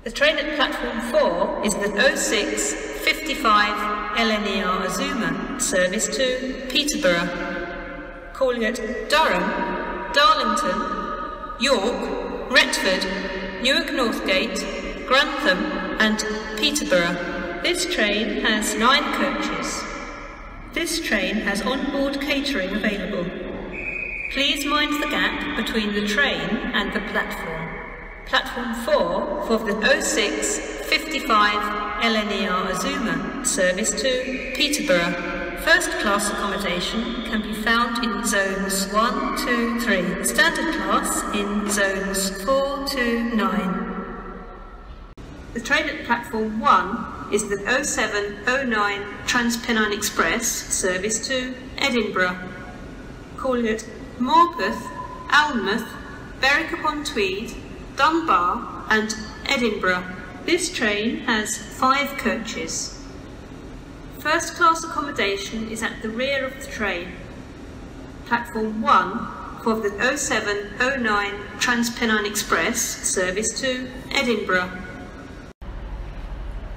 The train at platform 4 is the 06:55 LNER Azuma service to Peterborough, calling at Durham, Darlington, York, Retford, Newark Northgate, Grantham and Peterborough. This train has 9 coaches. This train has on-board catering available. Please mind the gap between the train and the platform. Platform 4 for the 06:55 LNER Azuma service to Peterborough. First class accommodation can be found in zones 1, 2, 3. Standard class in zones 4 to 9. The train at platform 1 is the 0709 TransPennine Express service to Edinburgh, calling at Morpeth, Alnmouth, Berwick-upon Tweed, Dunbar and Edinburgh. This train has 5 coaches. First class accommodation is at the rear of the train. Platform 1 for the 0709 TransPennine Express service to Edinburgh.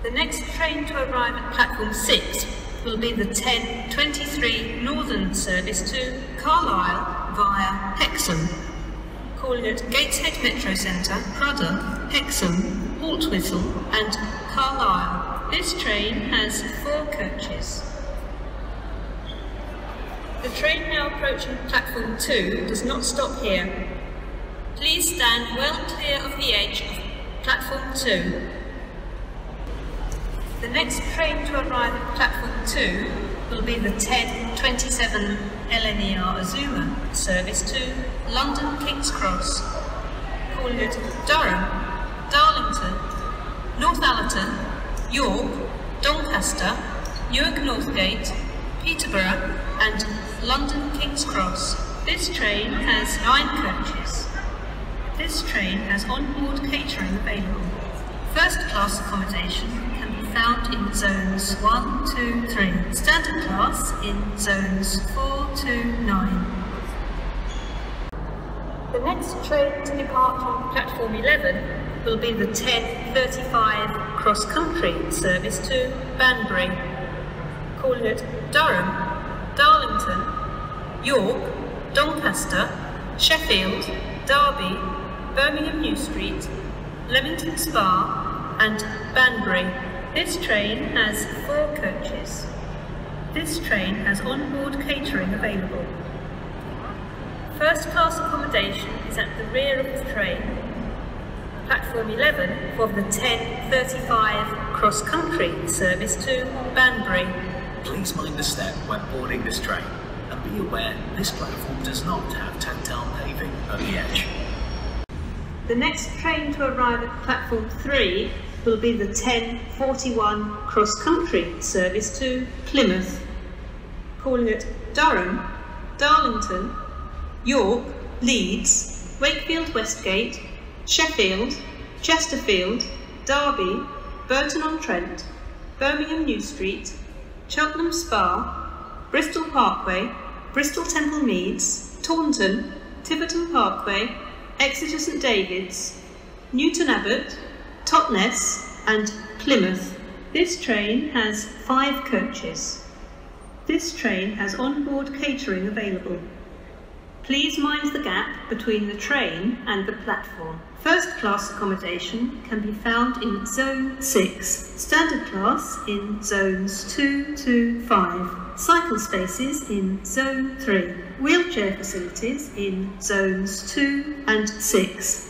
The next train to arrive at platform 6 will be the 10:23 Northern service to Carlisle via Hexham, calling at Gateshead Metro Centre, Prudhoe, Hexham, Haltwhistle and Carlisle. This train has 4 coaches. The train now approaching platform 2 does not stop here. Please stand well clear of the edge of platform 2. The next train to arrive at platform 2 will be the 10:27 LNER Azuma service to London King's Cross, calling at Durham, Darlington, Northallerton, York, Doncaster, Newark Northgate, Peterborough and London King's Cross. This train has 9 coaches. This train has on-board catering available. First class accommodation can be found in zones 1, 2, 3. Standard class in zones 4 to 9. The next train to depart from platform 11 will be the 10:35 CrossCountry service to Banbury, calling at Durham, Darlington, York, Doncaster, Sheffield, Derby, Birmingham New Street, Leamington Spa and Banbury. This train has 4 coaches. This train has on-board catering available. First class accommodation is at the rear of the train. Platform 11 for the 10:35 cross-country service to Banbury. Please mind the step when boarding this train and be aware this platform does not have tactile paving at the edge. The next train to arrive at platform 3 will be the 10:41 cross-country service to Plymouth, calling at Durham, Darlington, York, Leeds, Wakefield Westgate, Sheffield, Chesterfield, Derby, Burton-on-Trent, Birmingham New Street, Cheltenham Spa, Bristol Parkway, Bristol Temple Meads, Taunton, Tiverton Parkway, Exeter St David's, Newton Abbot, Totnes and Plymouth. This train has 5 coaches. This train has on-board catering available. Please mind the gap between the train and the platform. First class accommodation can be found in Zone 6, standard class in Zones 2 to 5, cycle spaces in Zone 3, wheelchair facilities in Zones 2 and 6.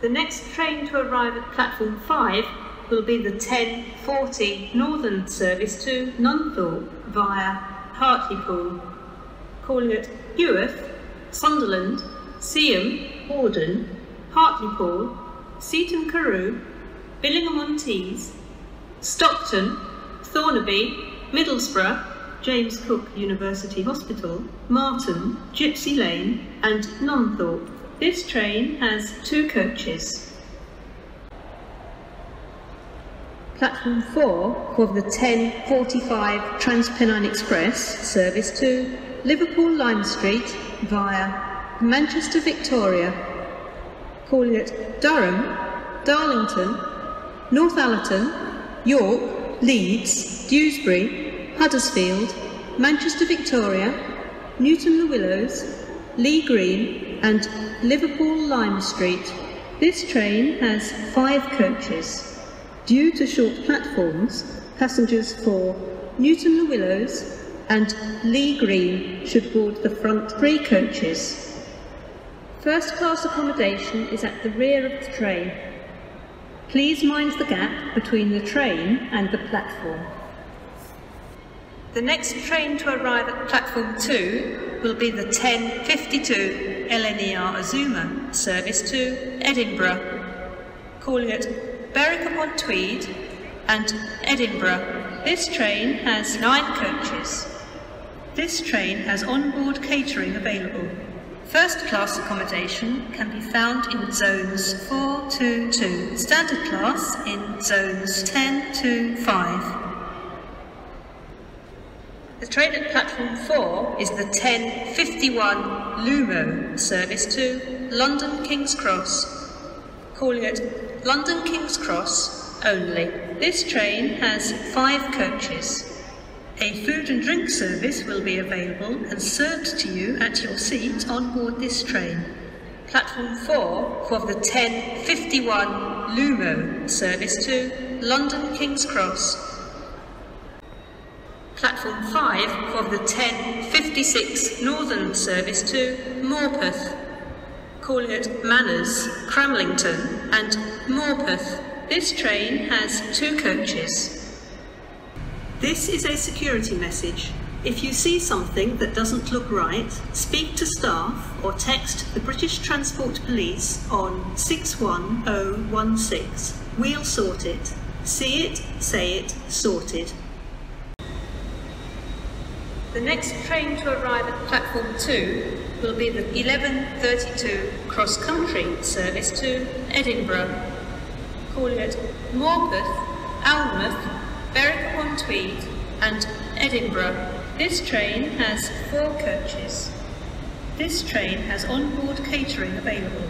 The next train to arrive at platform 5 will be the 10:40 Northern service to Nunthorpe via Hartlepool, calling at Eworth, Sunderland, Seaham, Hordern, Hartlepool, Seaton Carew, Billingham-on-Tees, Stockton, Thornaby, Middlesbrough, James Cook University Hospital, Marton, Gypsy Lane and Nunthorpe. This train has 2 coaches. Platform 4 for the 10:45 TransPennine Express service to Liverpool Lime Street via Manchester Victoria, calling at Durham, Darlington, Northallerton, York, Leeds, Dewsbury, Huddersfield, Manchester Victoria, Newton-le-Willows, Lee Green and Liverpool Lime Street. This train has 5 coaches. Due to short platforms, passengers for Newton-le-Willows and Lee Green should board the front 3 coaches. First class accommodation is at the rear of the train. Please mind the gap between the train and the platform. The next train to arrive at platform 2 will be the 10:52 LNER Azuma service to Edinburgh, calling at Berwick-upon Tweed and Edinburgh. This train has 9 coaches. This train has on-board catering available. First class accommodation can be found in zones 4 to 2, standard class in zones 10 to 5. The train at platform 4 is the 10:51 Lumo service to London King's Cross, calling at London King's Cross only. This train has 5 coaches. A food and drink service will be available and served to you at your seat on board this train. Platform 4 for the 10:51 Lumo service to London King's Cross. Platform 5 for the 10:56 Northern service to Morpeth, calling at Manners, Cramlington and Morpeth. This train has 2 coaches. This is a security message. If you see something that doesn't look right, speak to staff or text the British Transport Police on 61016. We'll sort it. See it, say it, sorted. The next train to arrive at platform 2 will be the 11:32 CrossCountry service to Edinburgh, calling at Morpeth, Alnmouth, Berwick-upon Tweed and Edinburgh. This train has 4 coaches. This train has on-board catering available.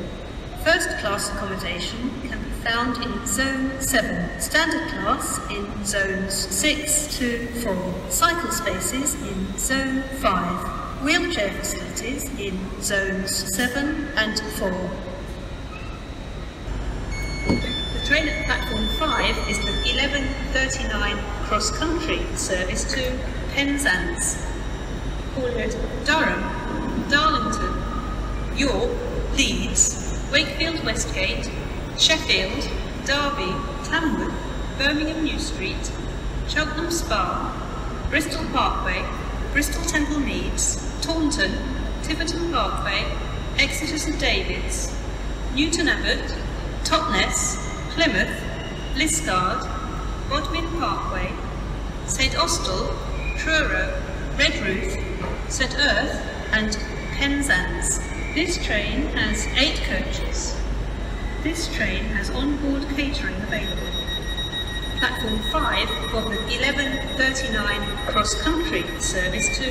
First class accommodation can be found in Zone 7, standard class in Zones 6 to 4, cycle spaces in Zone 5, wheelchair facilities in Zones 7 and 4. The train at platform 5 is the 11:39 cross-country service to Penzance, calling at Durham, Darlington, York, Leeds, Wakefield Westgate, Sheffield, Derby, Tamworth, Birmingham New Street, Cheltenham Spa, Bristol Parkway, Bristol Temple Meads, Taunton, Tiverton Parkway, Exeter St David's, Newton Abbot, Totnes, Plymouth, Liscard, Bodmin Parkway, St Austell, Truro, Redruth, St Earth and Penzance. This train has 8 coaches. This train has on-board catering available. Platform 5 for the 11:39 cross-country service to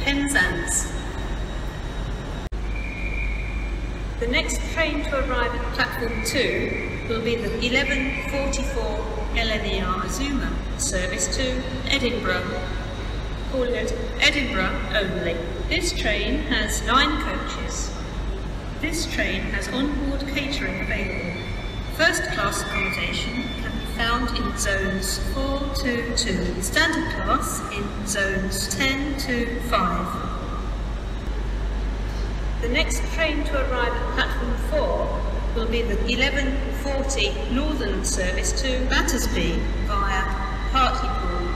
Penzance. The next train to arrive at platform 2 will be the 11:44 LNER Azuma service to Edinburgh, calling at Edinburgh only. This train has 9 coaches. This train has on-board catering available. First class accommodation can be found in zones 4 to 2, standard class in zones 10 to 5. The next train to arrive at platform 4 will be the 11:40 Northern service to Battersby via Hartlepool,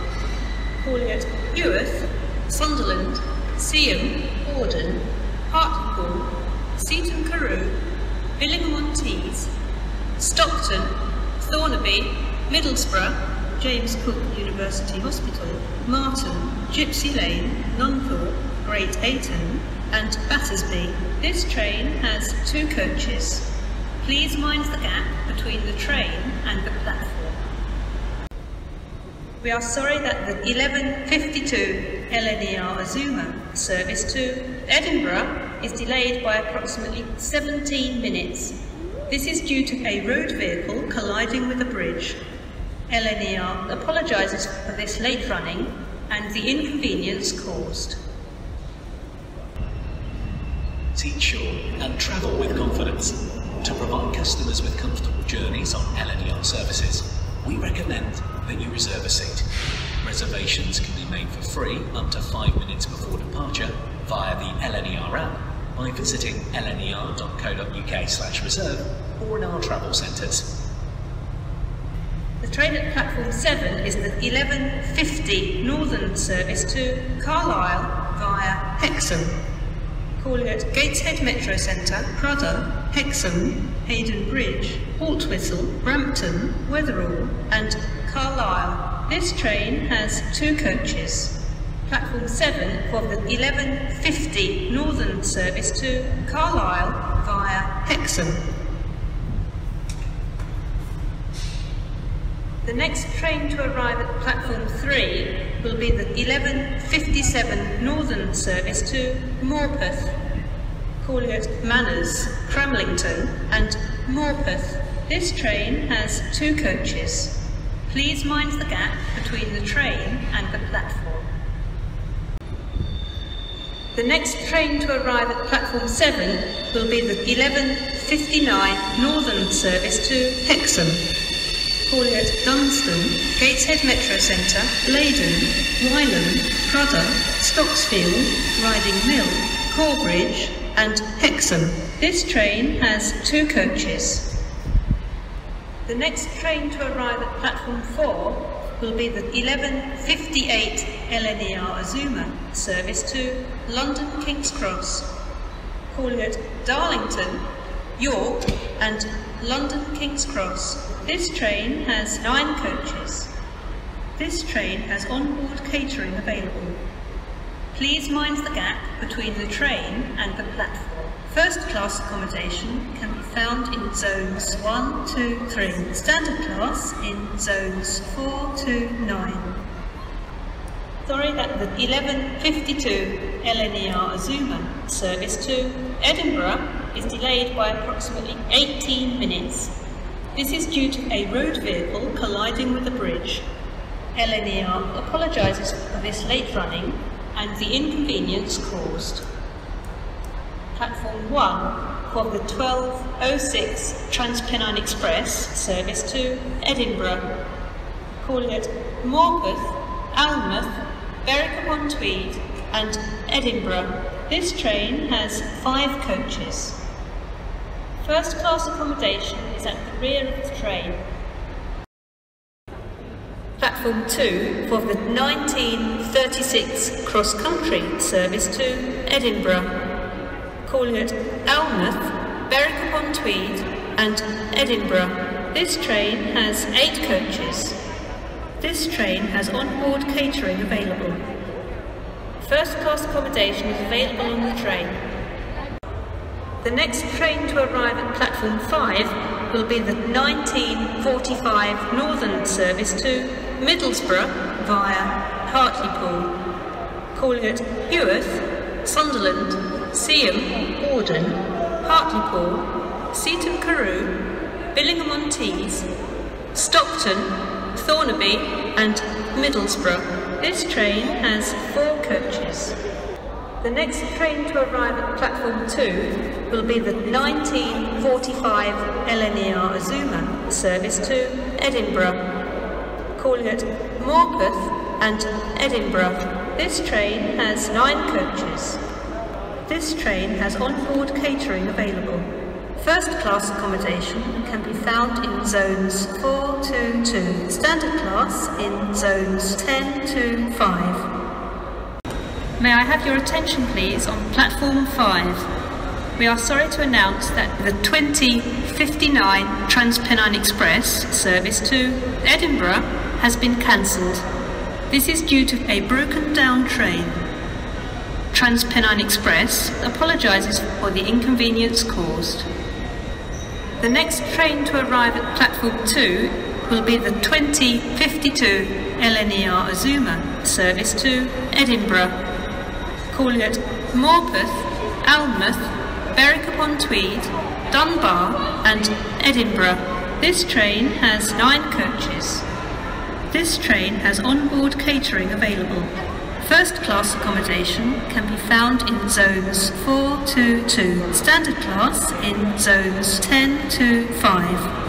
calling at Eworth, Sunderland, Seaham, Hordern, Hartlepool, Seaton Carew, Billingham-on-Tees, Stockton, Thornaby, Middlesbrough, James Cook University Hospital, Marton, Gypsy Lane, Nunthorpe, Great Ayton and Battersby. This train has 2 coaches. Please mind the gap between the train and the platform. We are sorry that the 11:52 LNER Azuma service to Edinburgh is delayed by approximately 17 minutes. This is due to a road vehicle colliding with a bridge. LNER apologises for this late running and the inconvenience caused. Seat sure and travel with confidence. To provide customers with comfortable journeys on LNER services, we recommend that you reserve a seat. Reservations can be made for free up to 5 minutes before departure via the LNER app by visiting lner.co.uk/reserve or in our travel centres. The train at platform 7 is the 11:50 Northern service to Carlisle via Hexham, calling at Gateshead Metro Centre, Prudhoe, Hexham, Hayden Bridge, Haltwhistle, Brampton, Wetherall and Carlisle. This train has 2 coaches. Platform 7 for the 11:50 Northern service to Carlisle via Hexham. The next train to arrive at platform 3 will be the 11:57 Northern service to Morpeth, calling at Manners, Cramlington and Morpeth. This train has 2 coaches. Please mind the gap between the train and the platform. The next train to arrive at platform 7 will be the 11:59 Northern service to Hexham, calling at Dunstan, Gateshead Metro Centre, Leyden, Wylam, Prudhoe, Stocksfield, Riding Mill, Corbridge and Hexham. This train has 2 coaches. The next train to arrive at platform 4 will be the 11:58 LNER Azuma service to London King's Cross, calling at Darlington, York and London King's Cross. This train has 9 coaches. This train has onboard catering available. Please mind the gap between the train and the platform. First class accommodation can be found in zones 1 to 3, standard class in zones 4 to 9. Sorry that the 11:52 LNER Azuma service to Edinburgh is delayed by approximately 18 minutes. This is due to a road vehicle colliding with a bridge. LNER apologises for this late running and the inconvenience caused. Platform 1 for the 12:06 TransPennine Express service to Edinburgh, calling at Morpeth, Alnmouth, Berwick-upon Tweed and Edinburgh. This train has 5 coaches. First class accommodation is at the rear of the train. Platform 2 for the 19:36 CrossCountry service to Edinburgh, calling at Alnmouth, Berwick-upon Tweed and Edinburgh. This train has 8 coaches. This train has onboard catering available. First class accommodation is available on the train. The next train to arrive at platform 5 will be the 19:45 Northern service to Middlesbrough via Hartlepool, calling at Heworth, Sunderland, Seaham, Auden, Hartlepool, Seaton Carew, Billingham-on-Tees, Stockton, Thornaby and Middlesbrough. This train has 4 coaches. The next train to arrive at platform 2 will be the 19:45 LNER Azuma service to Edinburgh, calling at Morpeth and Edinburgh. This train has 9 coaches. This train has onboard catering available. First class accommodation can be found in zones 4 to 2, standard class in zones 10 to 5. May I have your attention please on platform 5. We are sorry to announce that the 20:59 TransPennine Express service to Edinburgh has been cancelled. This is due to a broken down train. TransPennine Express apologises for the inconvenience caused. The next train to arrive at platform 2 will be the 20:52 LNER Azuma service to Edinburgh, calling at Morpeth, Alnmouth, Berwick-upon Tweed Dunbar and Edinburgh. This train has 9 coaches. This train has on-board catering available. First-class accommodation can be found in zones 4 to 2, standard class in zones 10 to 5.